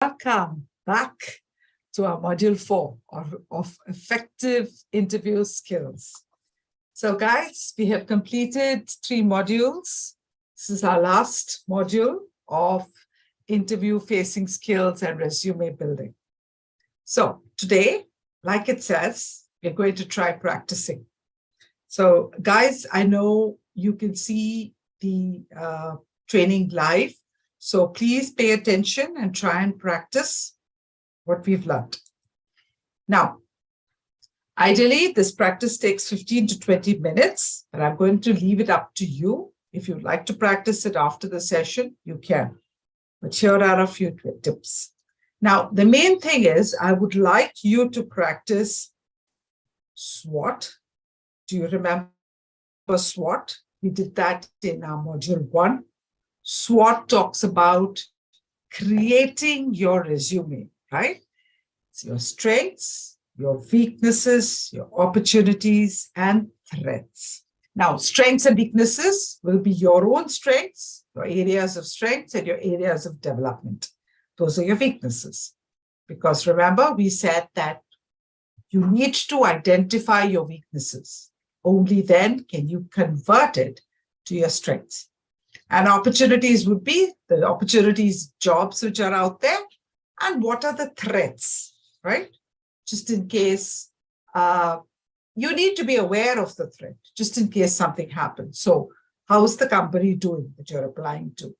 Welcome back to our module 4 of effective interview skills. So guys, we have completed 3 modules. This is our last module of interview facing skills and resume building. So today, like it says, we're going to try practicing. So guys, I know you can see the training live. So please pay attention and try and practice what we've learned. Now, ideally, this practice takes 15 to 20 minutes, and I'm going to leave it up to you. If you'd like to practice it after the session, you can. But here are a few tips. Now, the main thing is I would like you to practice SWOT. Do you remember SWOT? We did that in our module 1. SWOT talks about creating your resume, right? It's your strengths, your weaknesses, your opportunities, and threats. Now, strengths and weaknesses will be your own strengths, your areas of strengths, and your areas of development. Those are your weaknesses. Because remember, we said that you need to identify your weaknesses. Only then can you convert it to your strengths. And opportunities would be the opportunities, jobs which are out there, and what are the threats, right? Just in case you need to be aware of the threat, just in case something happens. So how is the company doing that you're applying to,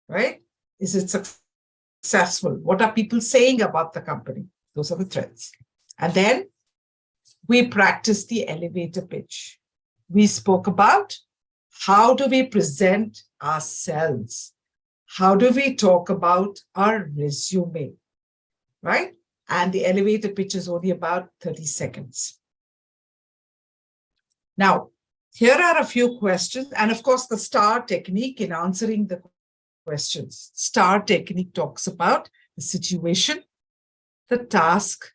right? Is it successful? What are people saying about the company? Those are the threats. And then we practice the elevator pitch. We spoke about how do we present ourselves? How do we talk about our resume, right? And the elevator pitch is only about 30 seconds. Now, here are a few questions. And of course, the STAR technique in answering the questions. STAR technique talks about the situation, the task,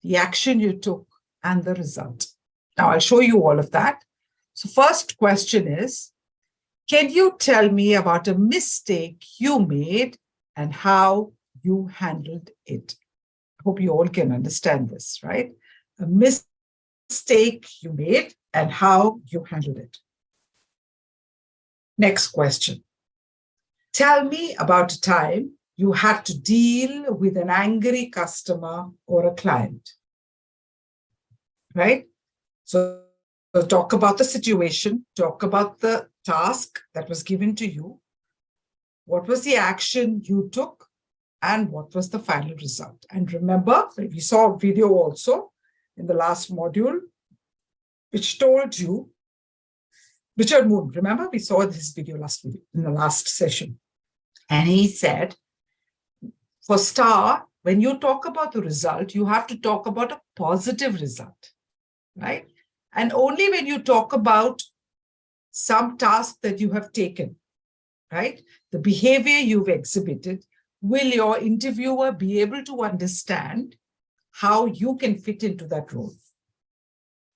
the action you took, and the result. Now, I'll show you all of that. So first question is, can you tell me about a mistake you made and how you handled it? I hope you all can understand this, right? A mistake you made and how you handled it. Next question. Tell me about a time you had to deal with an angry customer or a client, right? So talk about the situation, talk about the task that was given to you, what was the action you took, and what was the final result. And remember, we saw a video also in the last module, which told you, Richard Moon, remember, we saw this video in the last session. And he said, for STAR, when you talk about the result, you have to talk about a positive result, right? And only when you talk about some task that you have taken, right? The behavior you've exhibited, will your interviewer be able to understand how you can fit into that role,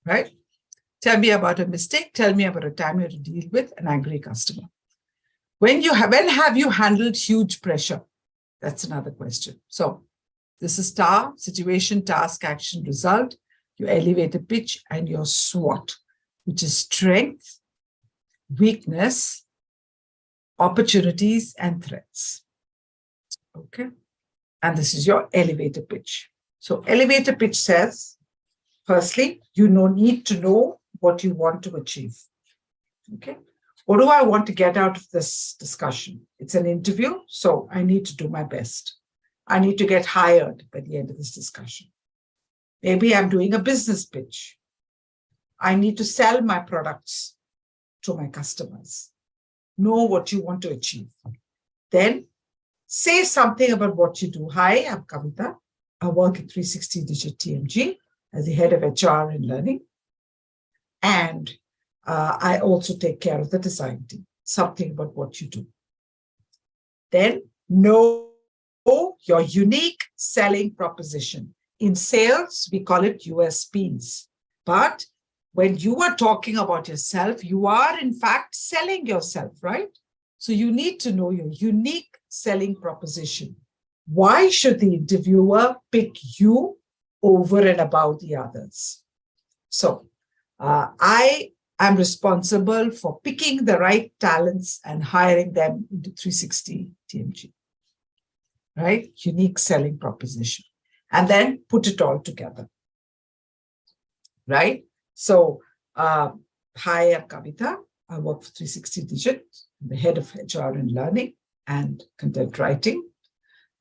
right? Tell me about a mistake. Tell me about a time you had to deal with an angry customer. When have you handled huge pressure? That's another question. So this is STAR, situation, task, action, result, your elevator pitch, and your SWOT, which is strength, weakness, opportunities, and threats. Okay. And this is your elevator pitch. So elevator pitch says, firstly, you need to know what you want to achieve. Okay. What do I want to get out of this discussion? It's an interview, so I need to do my best. I need to get hired by the end of this discussion. Maybe I'm doing a business pitch. I need to sell my products to my customers. Know what you want to achieve. Then say something about what you do. Hi, I'm Kavita. I work at 360DigiTMG as the head of HR and learning. And I also take care of the design team. Something about what you do. Then know your unique selling proposition. In sales, we call it USPs. But when you are talking about yourself, you are in fact selling yourself, right? So you need to know your unique selling proposition. Why should the interviewer pick you over and above the others? So I am responsible for picking the right talents and hiring them into 360DigiTMG, right? Unique selling proposition, and then put it all together, right? So, hi, I'm Kavita. I work for 360Digit, the head of HR and learning and content writing.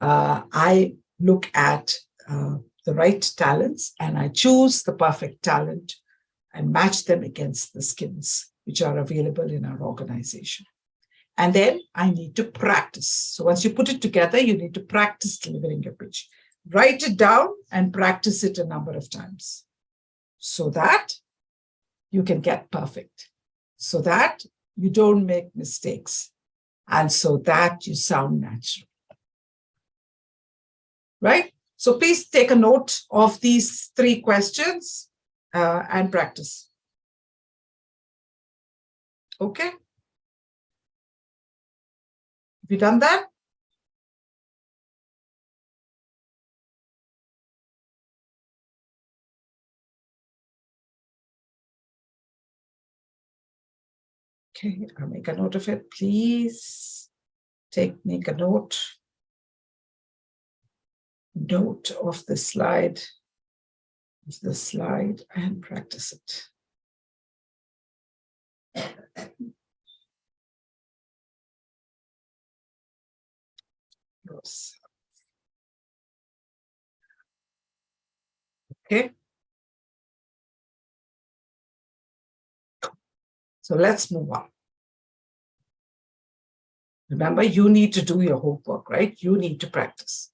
I look at the right talents and I choose the perfect talent and match them against the skills which are available in our organization. And then I need to practice. So once you put it together, you need to practice delivering your pitch. Write it down and practice it a number of times so that you can get perfect, so that you don't make mistakes, and so that you sound natural. Right? So please take a note of these 3 questions and practice. Okay? Have you done that? Okay, I'll make a note of it. Please make a note of the slide, and practice it. Yes. Okay. So let's move on. Remember, you need to do your homework, right? You need to practice.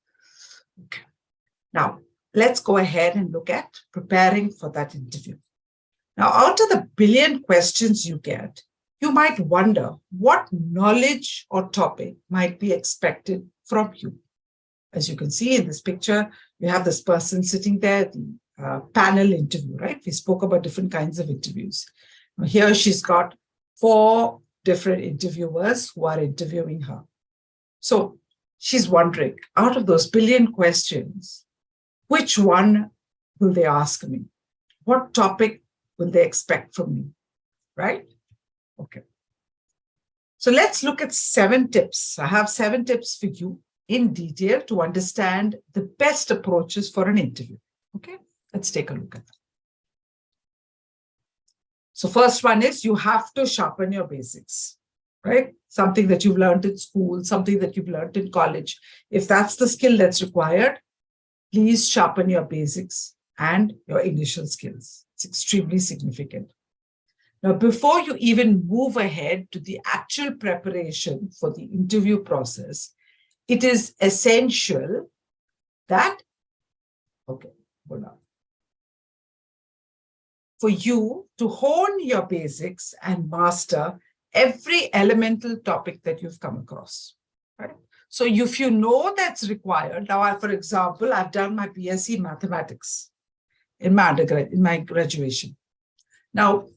Okay. Now, let's go ahead and look at preparing for that interview. Now, out of the billion questions you get, you might wonder what knowledge or topic might be expected from you. As you can see in this picture, you have this person sitting there, the panel interview, right? We spoke about different kinds of interviews. Now, here she's got 4 different interviewers who are interviewing her. So she's wondering, out of those billion questions, which one will they ask me? What topic will they expect from me, right? Okay. So let's look at 7 tips. I have 7 tips for you in detail to understand the best approaches for an interview. Okay, let's take a look at that. So first one is you have to sharpen your basics, right? Something that you've learned in school, something that you've learned in college. If that's the skill that's required, please sharpen your basics and your initial skills. It's extremely significant. Now, before you even move ahead to the actual preparation for the interview process, it is essential that, okay, hold on. For you to hone your basics and master every elemental topic that you've come across, right? So if you know that's required, now, for example, I've done my BSc Mathematics in my undergrad, in my graduation. Now,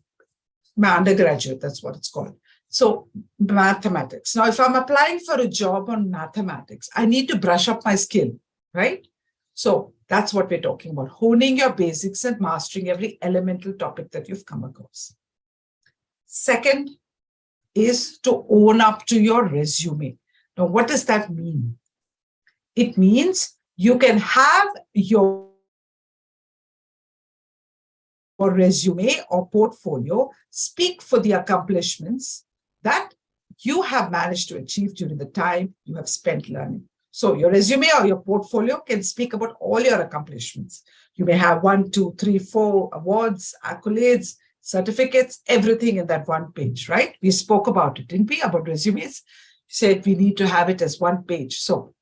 my undergraduate, that's what it's called. So mathematics. Now, if I'm applying for a job on mathematics, I need to brush up my skill, right? So that's what we're talking about, honing your basics and mastering every elemental topic that you've come across. Second is to own up to your resume. Now, what does that mean? It means you can have your resume or portfolio speak for the accomplishments that you have managed to achieve during the time you have spent learning. So your resume or your portfolio can speak about all your accomplishments. You may have 1, 2, 3, 4 awards, accolades, certificates, everything in that one page, right? We spoke about it, didn't we? About resumes. You said we need to have it as one page. So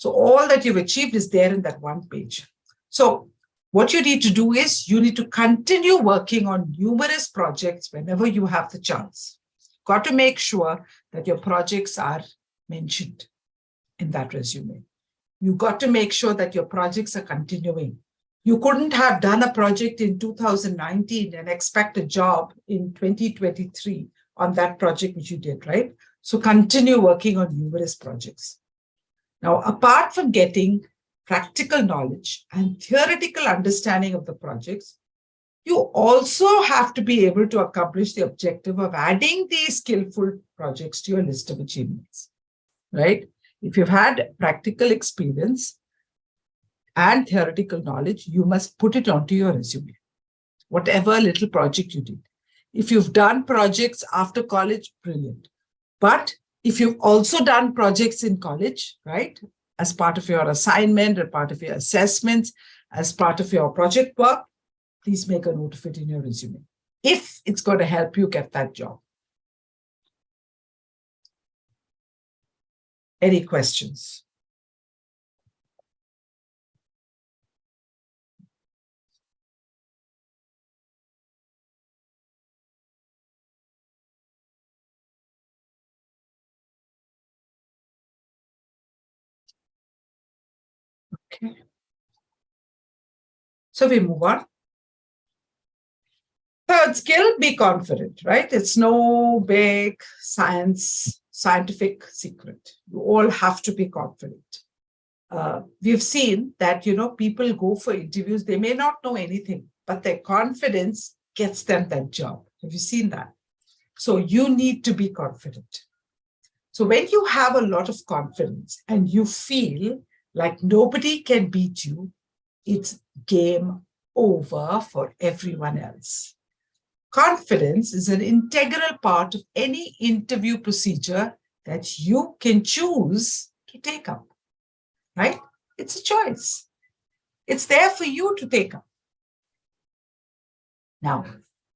all that you've achieved is there in that one page. So what you need to do is you need to continue working on numerous projects whenever you have the chance. Got to make sure that your projects are mentioned in that resume. You got to make sure that your projects are continuing. You couldn't have done a project in 2019 and expect a job in 2023 on that project which you did, right? So continue working on numerous projects. Now, apart from getting practical knowledge and theoretical understanding of the projects, you also have to be able to accomplish the objective of adding these skillful projects to your list of achievements, right? If you've had practical experience and theoretical knowledge, you must put it onto your resume, whatever little project you did. If you've done projects after college, brilliant. But if you've also done projects in college, right, as part of your assignment or part of your assessments, as part of your project work, please make a note of it in your resume if it's going to help you get that job. Any questions? Okay. So we move on. Third skill, be confident, right? It's no big scientific secret. You all have to be confident. We've seen that, people go for interviews, they may not know anything, but their confidence gets them that job. Have you seen that? So you need to be confident. So when you have a lot of confidence and you feel like nobody can beat you, it's game over for everyone else. Confidence is an integral part of any interview procedure that you can choose to take up, right? It's a choice. It's there for you to take up. Now,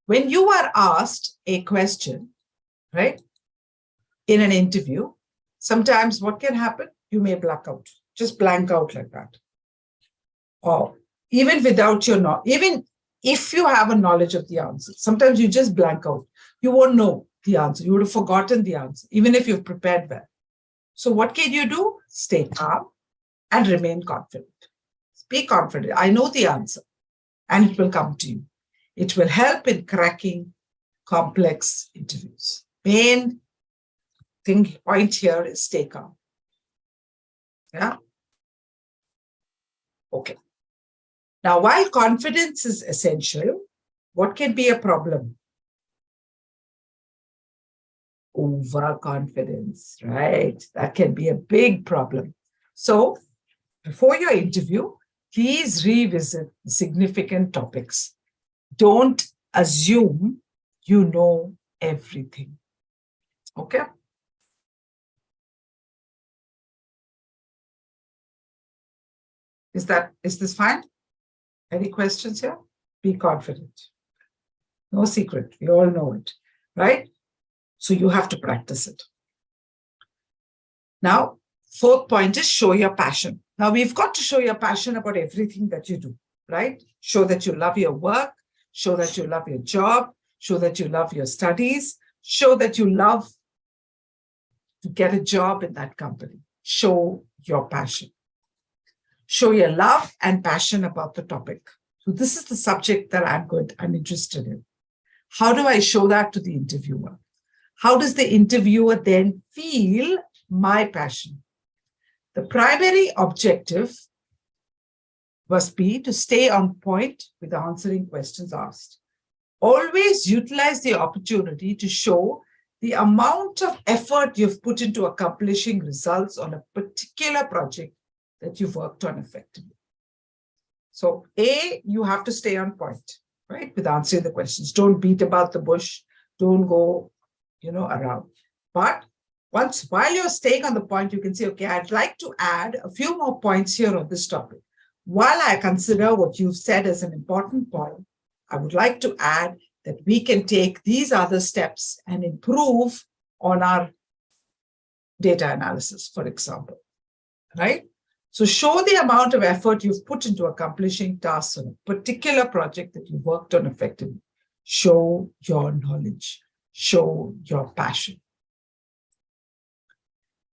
when you are asked a question, right, in an interview, sometimes what can happen? You may black out, just blank out like that. Or even without even if you have a knowledge of the answer, sometimes you just blank out. You won't know the answer. You would have forgotten the answer, even if you've prepared well. So what can you do? Stay calm and remain confident. Be confident. I know the answer and it will come to you. It will help in cracking complex interviews. Main point here is stay calm. Yeah. Okay. Now, while confidence is essential, what can be a problem? Overconfidence, right? That can be a big problem. So, before your interview, please revisit significant topics. Don't assume you know everything. Okay? Is this fine? Any questions here? Be confident. No secret. We all know it, right? So you have to practice it. Now, fourth point is show your passion. Now, we've got to show your passion about everything that you do, right? Show that you love your work, show that you love your job, show that you love your studies, show that you love to get a job in that company. Show your passion. Show your love and passion about the topic. So this is the subject that I'm interested in. How do I show that to the interviewer? How does the interviewer then feel my passion? The primary objective must be to stay on point with answering questions asked. Always utilize the opportunity to show the amount of effort you've put into accomplishing results on a particular project that you've worked on effectively. So you have to stay on point, right, with answering the questions. Don't beat about the bush. Don't go, around. But while you're staying on the point, you can say, okay, I'd like to add a few more points here on this topic. While I consider what you've said as an important point, I would like to add that we can take these other steps and improve on our data analysis, for example, right? So show the amount of effort you've put into accomplishing tasks on a particular project that you worked on effectively. Show your knowledge. Show your passion.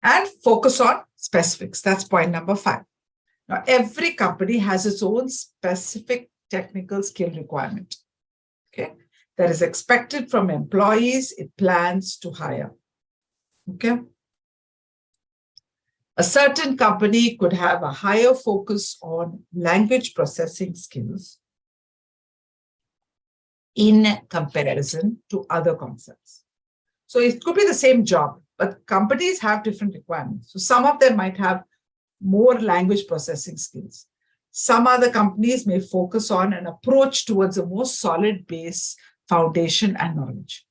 And focus on specifics. That's point number 5. Now, every company has its own specific technical skill requirement, okay, that is expected from employees it plans to hire, okay? A certain company could have a higher focus on language processing skills in comparison to other concepts. So it could be the same job, but companies have different requirements. So some of them might have more language processing skills. Some other companies may focus on an approach towards a more solid base, foundation, and knowledge.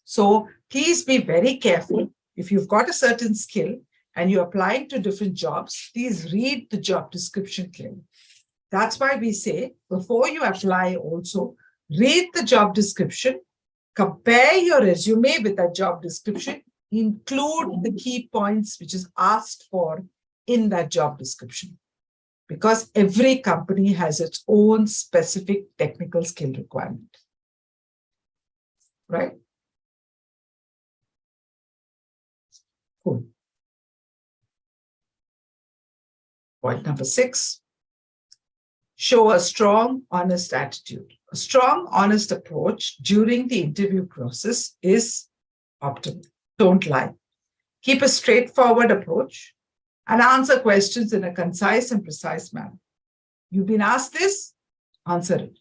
So please be very careful. If you've got a certain skill and you're applying to different jobs, please read the job description clearly. That's why we say, before you apply also, read the job description, compare your resume with that job description, include the key points which is asked for in that job description. Because every company has its own specific technical skill requirement. Right? Cool. Point number 6. Show a strong, honest attitude. A strong, honest approach during the interview process is optimal. Don't lie. Keep a straightforward approach and answer questions in a concise and precise manner. You've been asked this, answer it,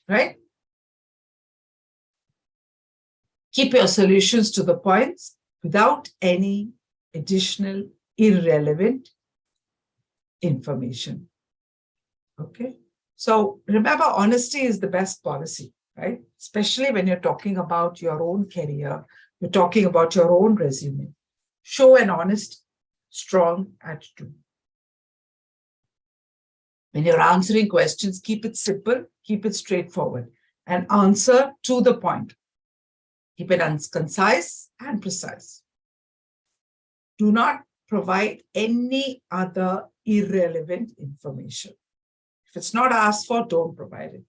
right? Keep your solutions to the points without any additional irrelevant information. Okay? So remember, honesty is the best policy, right? Especially when you're talking about your own career, you're talking about your own resume. Show an honest, strong attitude. When you're answering questions, keep it simple, keep it straightforward, and answer to the point. Keep it concise and precise. Do not provide any other irrelevant information. If it's not asked for, don't provide it.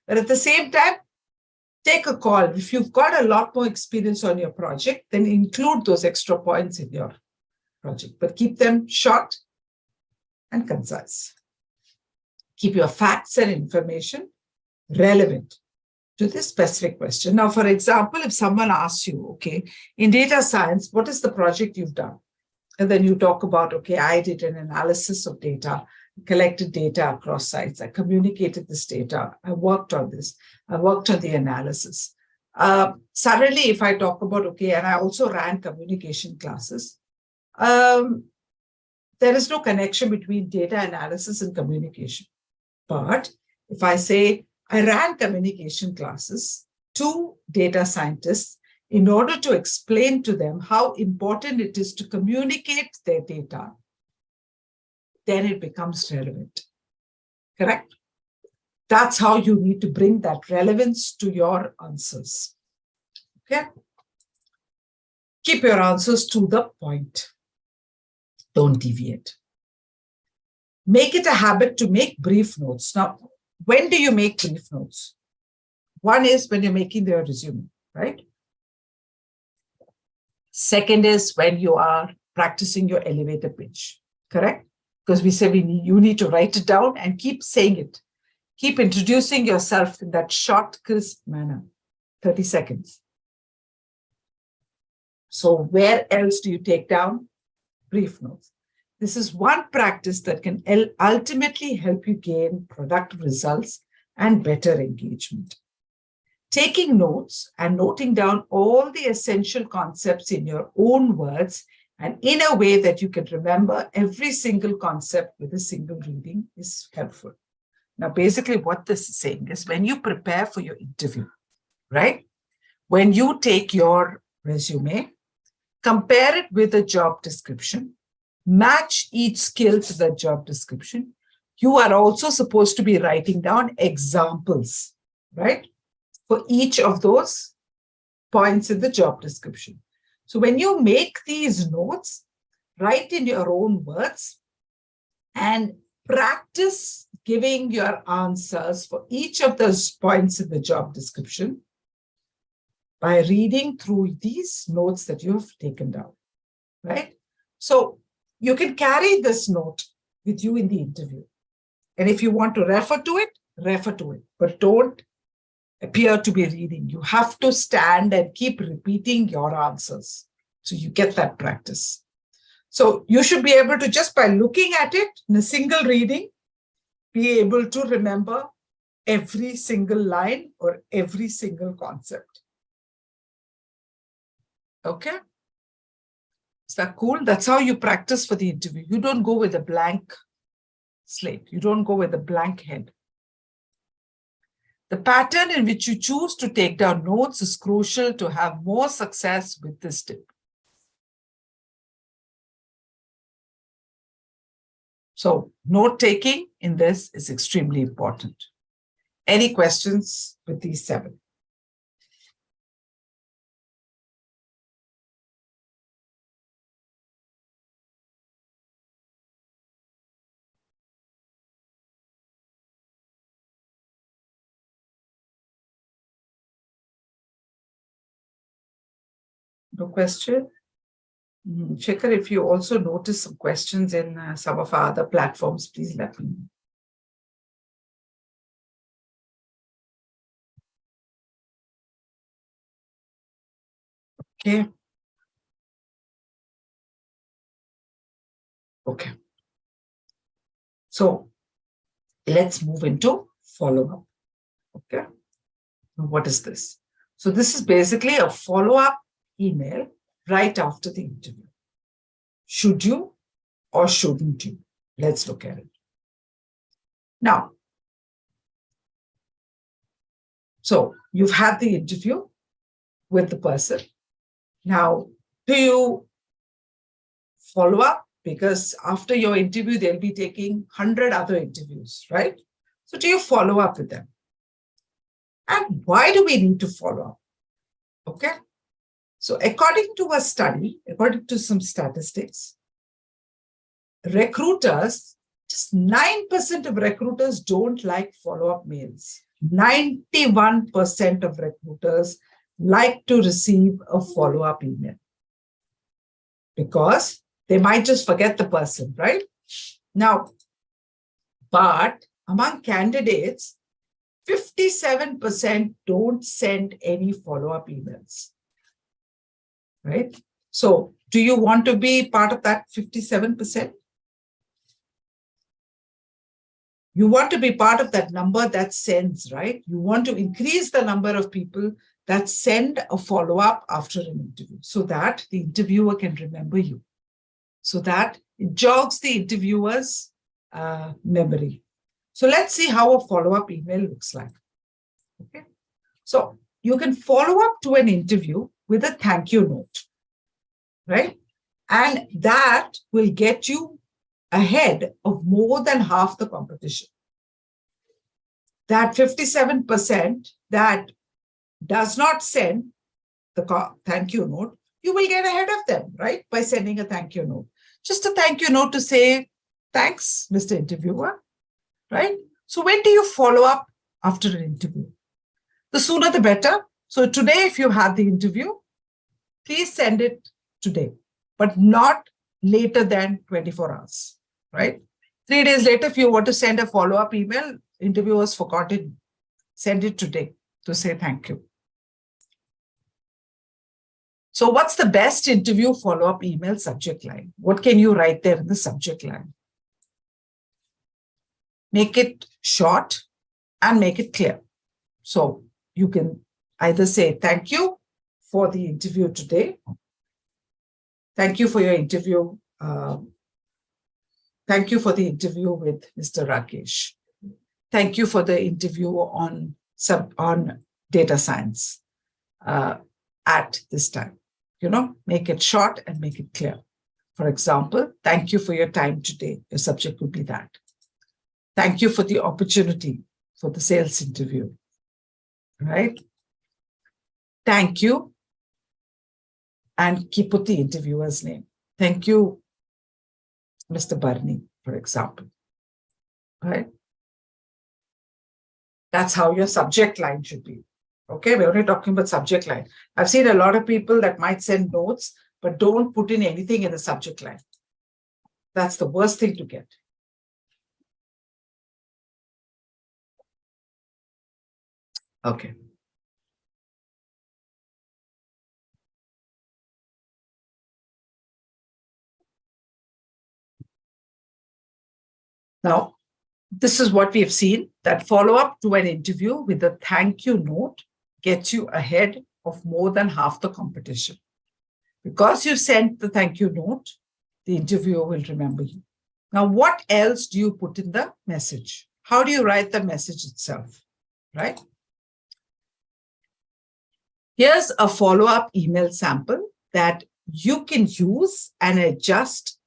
But at the same time, take a call. If you've got a lot more experience on your project, then include those extra points in your project, but keep them short and concise. Keep your facts and information relevant to this specific question. Now, for example, if someone asks you, okay, in data science, what is the project you've done? And then you talk about, okay, I did an analysis of data, collected data across sites, I communicated this data, I worked on this, I worked on the analysis. Suddenly, if I talk about, okay, and I also ran communication classes, there is no connection between data analysis and communication. But if I say, I ran communication classes to data scientists in order to explain to them how important it is to communicate their data, then it becomes relevant. Correct? That's how you need to bring that relevance to your answers. Okay? Keep your answers to the point. Don't deviate. Make it a habit to make brief notes. Now, when do you make brief notes? One is when you're making their resume, right? Second is when you are practicing your elevator pitch, correct? Because we say you need to write it down and keep saying it. Keep introducing yourself in that short, crisp manner, 30 seconds. So where else do you take down brief notes? This is one practice that can ultimately help you gain productive results and better engagement. Taking notes and noting down all the essential concepts in your own words and in a way that you can remember every single concept with a single reading is helpful. Now, basically what this is saying is when you prepare for your interview, right? When you take your resume, compare it with a job description, match each skill to the job description. You are also supposed to be writing down examples, right? For each of those points in the job description. So when you make these notes, write in your own words and practice giving your answers for each of those points in the job description by reading through these notes that you have taken down, right? So you can carry this note with you in the interview. And if you want to refer to it, but don't appear to be reading. You have to stand and keep repeating your answers so you get that practice. So you should be able to, just by looking at it in a single reading, be able to remember every single line or every single concept. Okay? Is that cool? That's how you practice for the interview. You don't go with a blank slate. You don't go with a blank head. The pattern in which you choose to take down notes is crucial to have more success with this tip. So note-taking in this is extremely important. Any questions with these 7? No question? Shekhar, if you also notice some questions in some of our other platforms, please let me know. Okay. Okay. So let's move into follow-up. Okay. Now, what is this? So this is basically a follow-up email right after the interview. Should you or shouldn't you? Let's look at it. Now, so you've had the interview with the person. Now, do you follow up? Because after your interview, they'll be taking 100 other interviews, right? So do you follow up with them? And why do we need to follow up? Okay. So according to a study, according to some statistics, recruiters, just 9% of recruiters don't like follow-up mails. 91% of recruiters like to receive a follow-up email because they might just forget the person, right? Now, but among candidates, 57% don't send any follow-up emails, right? So do you want to be part of that 57%? You want to be part of that number that sends, right? You want to increase the number of people that send a follow-up after an interview so that the interviewer can remember you, so that it jogs the interviewer's memory. So let's see how a follow-up email looks like. Okay. So you can follow up to an interview with a thank you note, right? And that will get you ahead of more than half the competition. That 57% that does not send the thank you note, you will get ahead of them, right? By sending a thank you note. Just a thank you note to say, thanks, Mr. Interviewer, right? So when do you follow up after an interview? The sooner the better. So today, if you have the interview, please send it today, but not later than 24 hours, right? 3 days later, if you want to send a follow-up email, interviewers forgot it, send it today to say thank you. So what's the best interview follow-up email subject line? What can you write there in the subject line? Make it short and make it clear. So you can either say, thank you for the interview today. Thank you for your interview. Thank you for the interview with Mr. Rakesh. Thank you for the interview on data science at this time. You know, make it short and make it clear. For example, thank you for your time today. Your subject would be that. Thank you for the opportunity for the sales interview, right? Thank you. And put the interviewer's name. Thank you, Mr. Barney, for example, right? That's how your subject line should be. Okay, we're only talking about subject line. I've seen a lot of people that might send notes, but don't put in anything in the subject line. That's the worst thing to get. Okay. Now, this is what we have seen, that follow-up to an interview with a thank you note gets you ahead of more than half the competition. Because you sent the thank you note, the interviewer will remember you. Now, what else do you put in the message? How do you write the message itself, right? Here's a follow-up email sample that you can use and adjust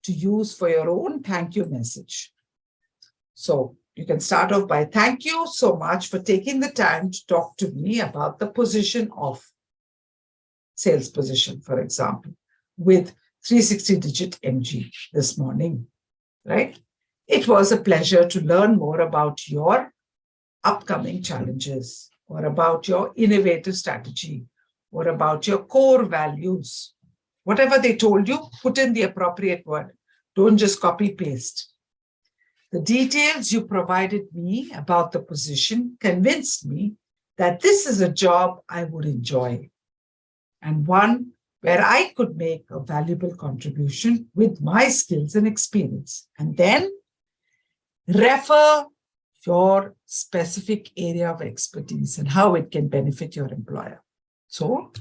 to use for your own thank you message. So you can start off by, thank you so much for taking the time to talk to me about the position of sales position, for example, with 360DigiTMG this morning, right? It was a pleasure to learn more about your upcoming challenges, or about your innovative strategy, or about your core values. Whatever they told you, put in the appropriate word. Don't just copy paste. The details you provided me about the position convinced me that this is a job I would enjoy, and one where I could make a valuable contribution with my skills and experience. And then refer your specific area of expertise and how it can benefit your employer. So,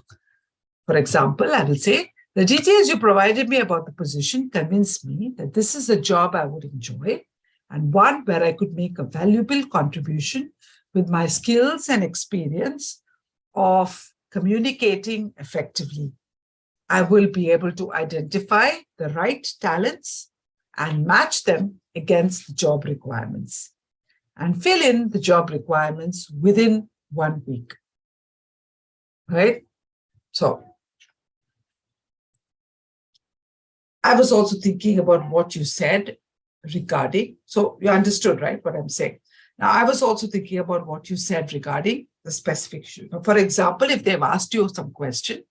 for example, I will say, the details you provided me about the position convinced me that this is a job I would enjoy, and one where I could make a valuable contribution with my skills and experience of communicating effectively. I will be able to identify the right talents and match them against the job requirements, and fill in the job requirements within 1 week, right? So I was also thinking about what you said regarding, so you understood, right, what I'm saying. Now, I was also thinking about what you said regarding the specific issue. For example, if they've asked you some question,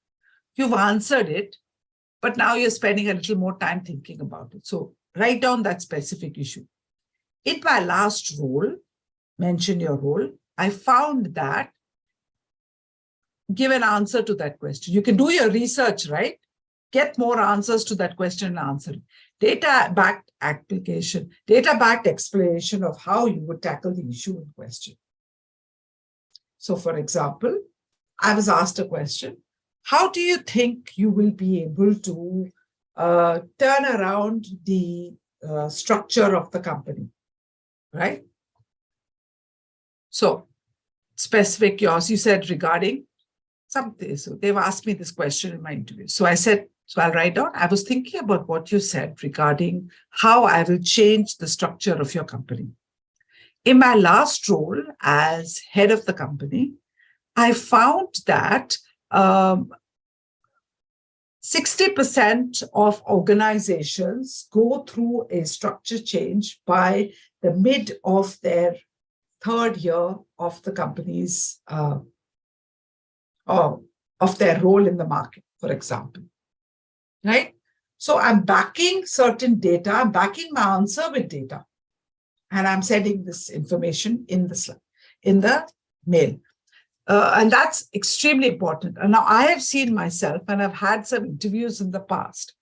you've answered it, but now you're spending a little more time thinking about it. So write down that specific issue. In my last role, mention your role, I found that, give an answer to that question. You can do your research, right? Get more answers to that question and answer it. Data-backed application, data-backed explanation of how you would tackle the issue in question. So, for example, I was asked a question, how do you think you will be able to turn around the structure of the company, right? So, specific yours, you said regarding something. So they've asked me this question in my interview. So I said, so I'll write down, I was thinking about what you said regarding how I will change the structure of your company. In my last role as head of the company, I found that 60% of organizations go through a structure change by the mid of their third year of the company's of their role in the market, for example, right? So I'm backing certain data, I'm backing my answer with data, and I'm sending this information in the slide, in the mail. And that's extremely important. And now I have seen myself, and I've had some interviews in the past.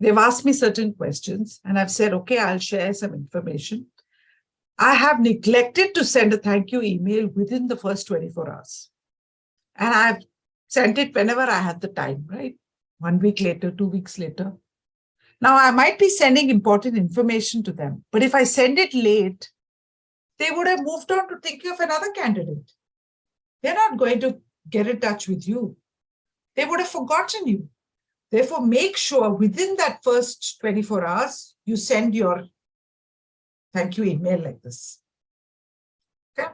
They've asked me certain questions, and I've said, okay, I'll share some information. I have neglected to send a thank you email within the first 24 hours. And I've sent it whenever I had the time, right? 1 week later, 2 weeks later. Now, I might be sending important information to them, but if I send it late, they would have moved on to thinking of another candidate. They're not going to get in touch with you. They would have forgotten you. Therefore, make sure within that first 24 hours, you send your thank you email like this. Okay.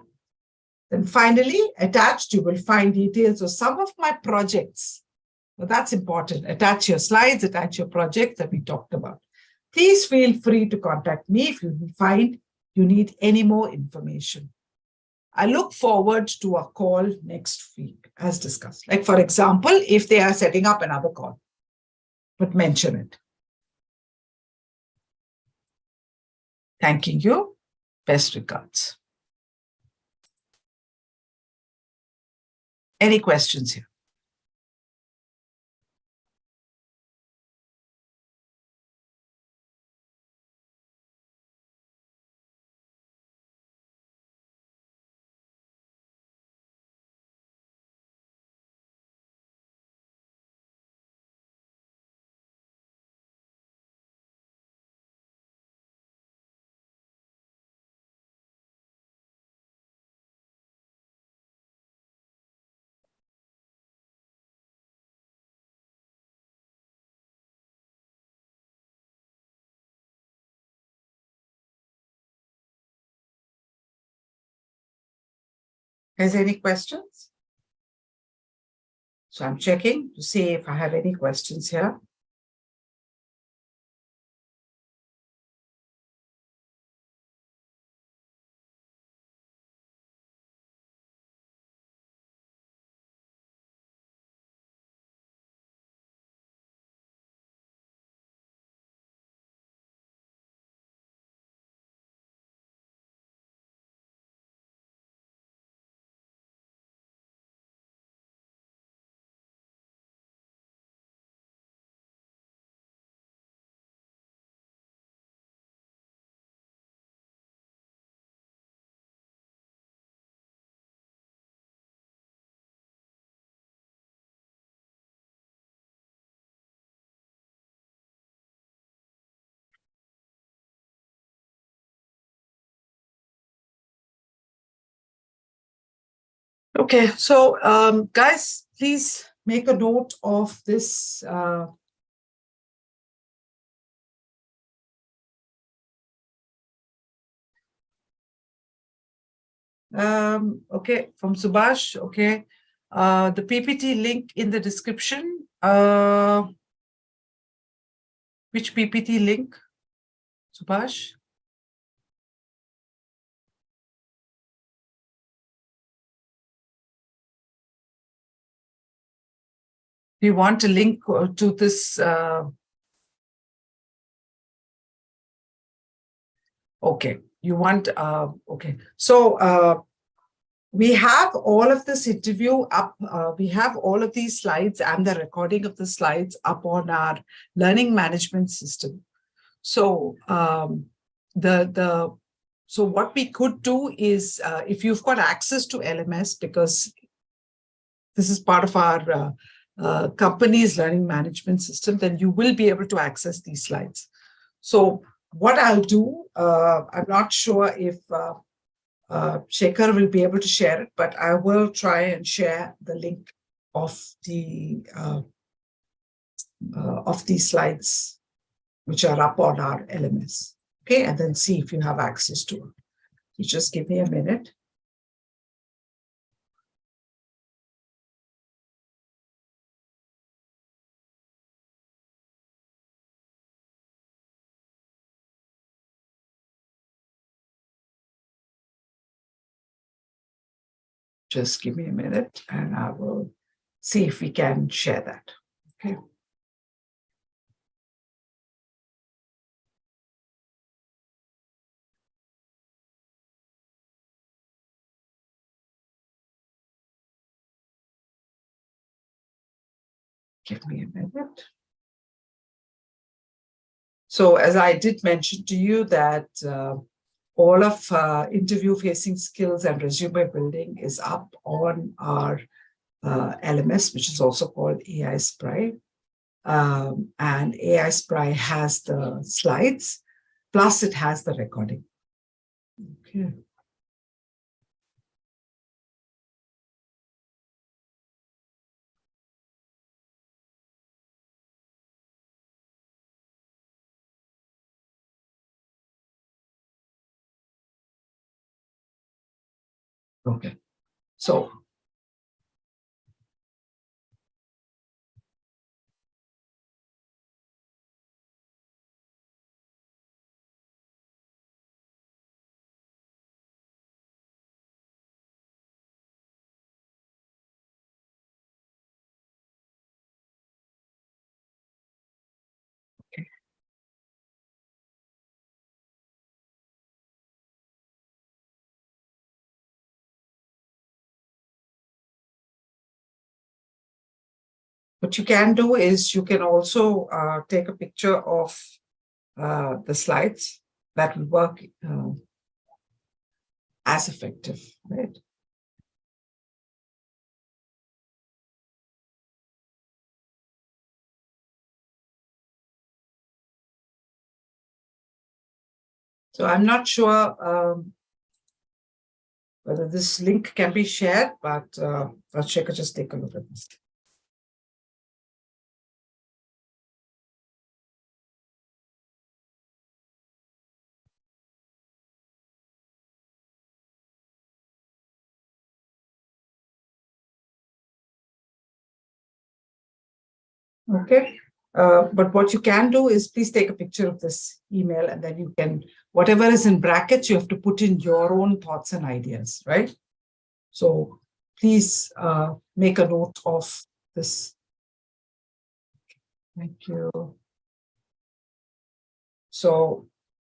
Then finally, attached, you will find details of some of my projects. Well, that's important. Attach your slides, attach your projects that we talked about. Please feel free to contact me if you find you need any more information. I look forward to a call next week, as discussed. Like, for example, if they are setting up another call, but mention it. Thanking you. Best regards. Any questions here? Has any questions? So I'm checking to see if I have any questions here. Okay, so guys, please make a note of this. Okay, from Subhash. Okay, the PPT link in the description. Which PPT link, Subhash? Do you want a link to this? Okay, you want, okay. So we have all of this interview up. We have all of these slides and the recording of the slides up on our learning management system. So so what we could do is, if you've got access to LMS, because this is part of our company's learning management system, then you will be able to access these slides. So what I'll do, I'm not sure if Shekhar will be able to share it, but I will try and share the link of these slides, which are up on our LMS. Okay, and then see if you have access to it. So just give me a minute. Just give me a minute and I will see if we can share that. Okay. Give me a minute. So as I did mention to you that all of interview facing skills and resume building is up on our LMS, which is also called AI Spry. And AI Spry has the slides, plus it has the recording. Okay. Okay. So what you can do is you can also take a picture of the slides. That will work as effective, right? So I'm not sure whether this link can be shared, but I'll just take a look at this. Okay. But what you can do is please take a picture of this email, and then you can, whatever is in brackets, you have to put in your own thoughts and ideas, right? So please make a note of this. Thank you. So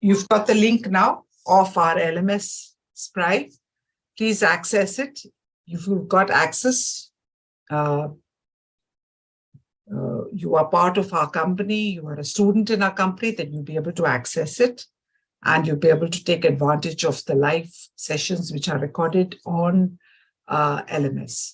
you've got the link now of our LMS Sprite. Please access it. If you've got access, you are part of our company, you are a student in our company, then you'll be able to access it, and you'll be able to take advantage of the live sessions which are recorded on LMS.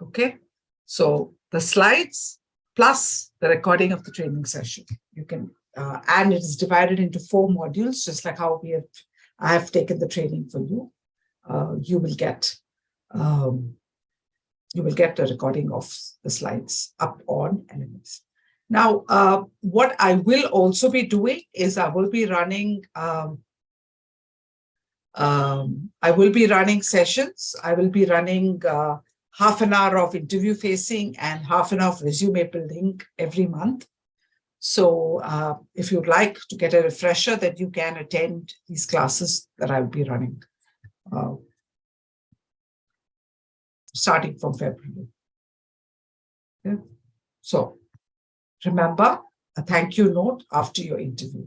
Okay, so the slides plus the recording of the training session, you can, and it is divided into 4 modules, just like how I have taken the training for you. You will get the recording of the slides up on LMS. Now, what I will also be doing is I will be running sessions. I will be running half an hour of interview facing and half an hour of resume building every month. So if you'd like to get a refresher, that you can attend these classes that I'll be running starting from February. Okay. So remember, a thank you note after your interview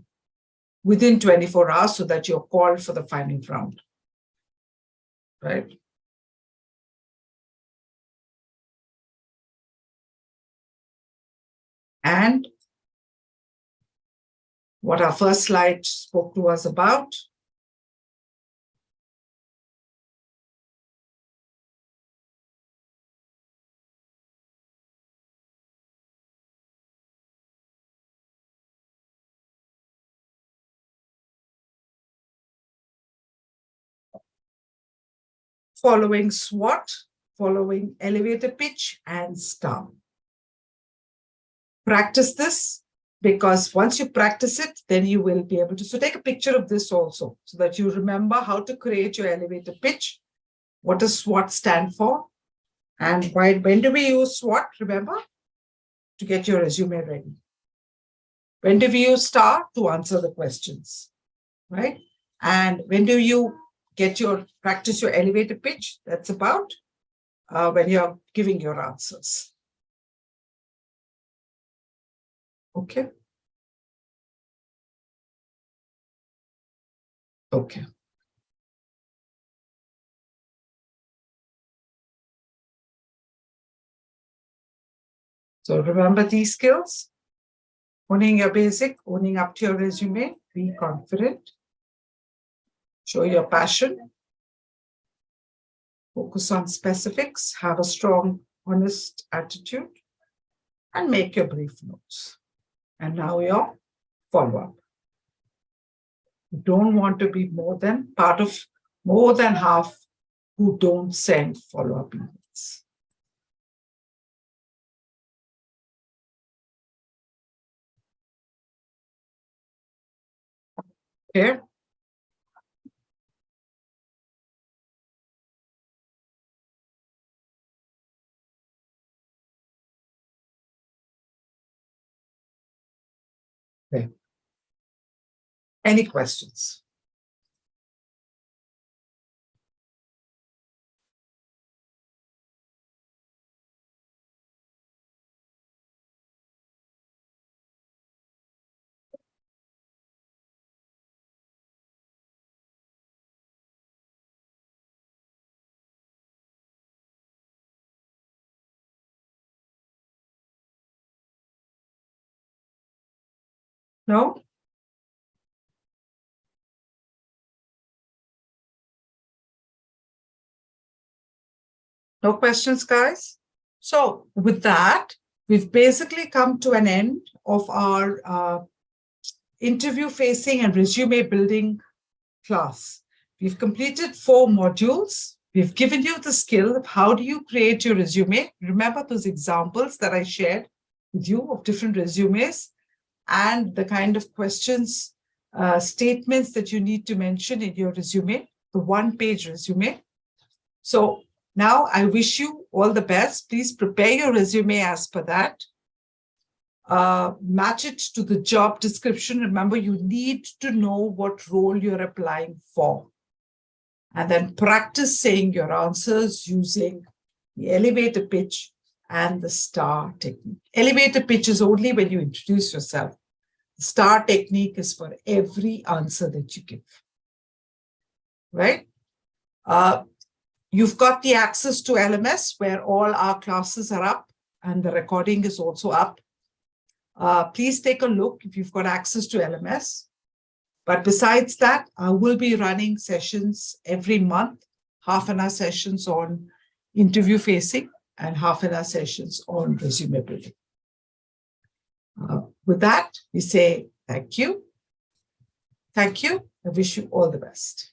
within 24 hours so that you're called for the final round. Right? And what our first slide spoke to us about, following SWOT, following elevator pitch, and STAR. Practice this, because once you practice it, then you will be able to. So take a picture of this also, so that you remember how to create your elevator pitch. What does SWOT stand for? And when do we use SWOT? Remember, to get your resume ready. When do we use STAR? To answer the questions, right? And when do you practice your elevator pitch? That's about when you're giving your answers. Okay. Okay. So remember these skills: owning your basic, owning up to your resume, be confident, show your passion, focus on specifics, have a strong, honest attitude, and make your brief notes. And now your follow-up. You don't want to be more than half who don't send follow-up emails. Okay. Okay. Any questions? No? No questions, guys? So with that, we've basically come to an end of our interview facing and resume building class. We've completed 4 modules. We've given you the skill of how do you create your resume. Remember those examples that I shared with you of different resumes and the kind of questions, statements that you need to mention in your resume, the 1-page resume. So now I wish you all the best. Please prepare your resume as per that. match it to the job description. Remember, you need to know what role you're applying for. And then practice saying your answers using the elevator pitch and the STAR technique. Elevator pitch is only when you introduce yourself. The STAR technique is for every answer that you give. Right? You've got the access to LMS where all our classes are up and the recording is also up. Please take a look if you've got access to LMS. But besides that, I will be running sessions every month, half-an-hour sessions on interview facing and half-an-hour sessions on resume building. With that, we say thank you. Thank you. I wish you all the best.